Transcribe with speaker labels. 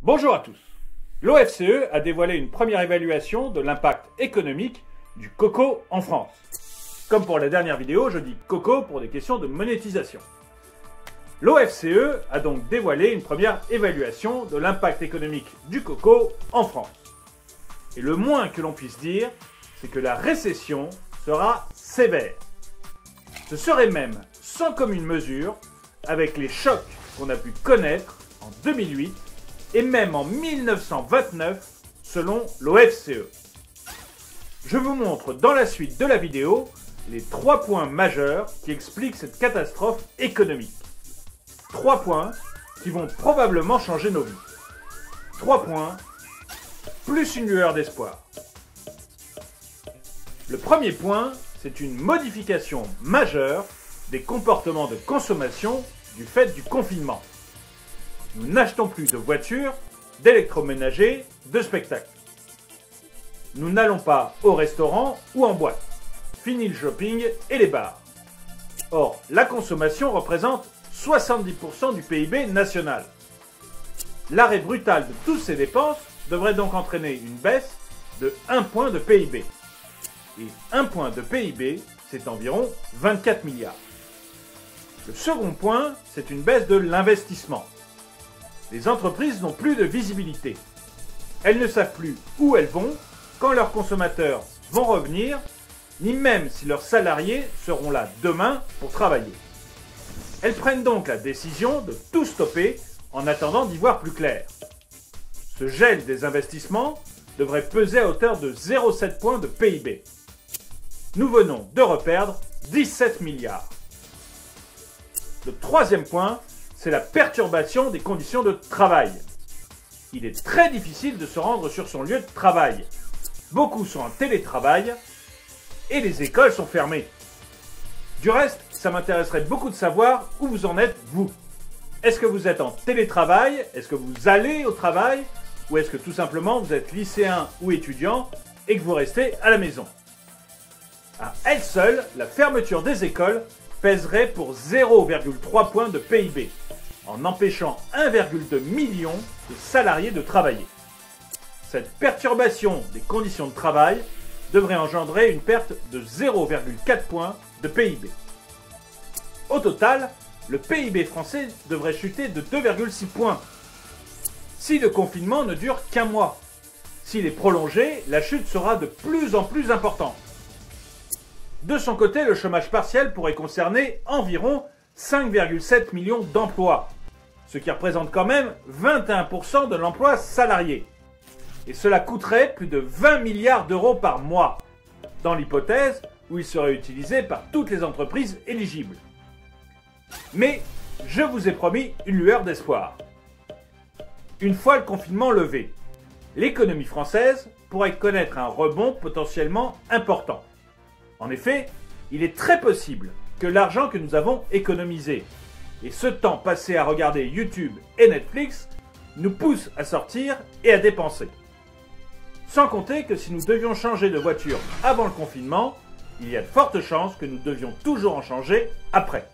Speaker 1: Bonjour à tous. L'OFCE a dévoilé une première évaluation de l'impact économique du coco en France. Comme pour la dernière vidéo, je dis coco pour des questions de monétisation. L'OFCE a donc dévoilé une première évaluation de l'impact économique du coco en France. Et le moins que l'on puisse dire, c'est que la récession sera sévère. Ce serait même sans commune mesure avec les chocs qu'on a pu connaître en 2008 et même en 1929 selon l'OFCE. Je vous montre dans la suite de la vidéo les 3 points majeurs qui expliquent cette catastrophe économique. 3 points qui vont probablement changer nos vies. 3 points, plus une lueur d'espoir. Le premier point, c'est une modification majeure des comportements de consommation du fait du confinement. Nous n'achetons plus de voitures, d'électroménagers, de spectacles. Nous n'allons pas au restaurant ou en boîte. Fini le shopping et les bars. Or, la consommation représente 70% du PIB national. L'arrêt brutal de toutes ces dépenses devrait donc entraîner une baisse de 1 point de PIB. Et 1 point de PIB, c'est environ 24 milliards. Le second point, c'est une baisse de l'investissement. Les entreprises n'ont plus de visibilité. Elles ne savent plus où elles vont, quand leurs consommateurs vont revenir, ni même si leurs salariés seront là demain pour travailler. Elles prennent donc la décision de tout stopper en attendant d'y voir plus clair. Ce gel des investissements devrait peser à hauteur de 0,7 points de PIB. Nous venons de reperdre 17 milliards. Le troisième point, c'est la perturbation des conditions de travail. Il est très difficile de se rendre sur son lieu de travail. Beaucoup sont en télétravail et les écoles sont fermées. Du reste, ça m'intéresserait beaucoup de savoir où vous en êtes, vous. Est-ce que vous êtes en télétravail? Est-ce que vous allez au travail? Ou est-ce que tout simplement vous êtes lycéen ou étudiant et que vous restez à la maison? À elle seule, la fermeture des écoles pèserait pour 0,3 points de PIB, en empêchant 1,2 million de salariés de travailler. Cette perturbation des conditions de travail devrait engendrer une perte de 0,4 points de PIB. Au total, le PIB français devrait chuter de 2,6 points. Si le confinement ne dure qu'un mois, s'il est prolongé, la chute sera de plus en plus importante. De son côté, le chômage partiel pourrait concerner environ 5,7 millions d'emplois, ce qui représente quand même 21% de l'emploi salarié. Et cela coûterait plus de 20 milliards d'euros par mois, dans l'hypothèse où il serait utilisé par toutes les entreprises éligibles. Mais je vous ai promis une lueur d'espoir. Une fois le confinement levé, l'économie française pourrait connaître un rebond potentiellement important. En effet, il est très possible que l'argent que nous avons économisé et ce temps passé à regarder YouTube et Netflix nous pousse à sortir et à dépenser. Sans compter que si nous devions changer de voiture avant le confinement, il y a de fortes chances que nous devions toujours en changer après.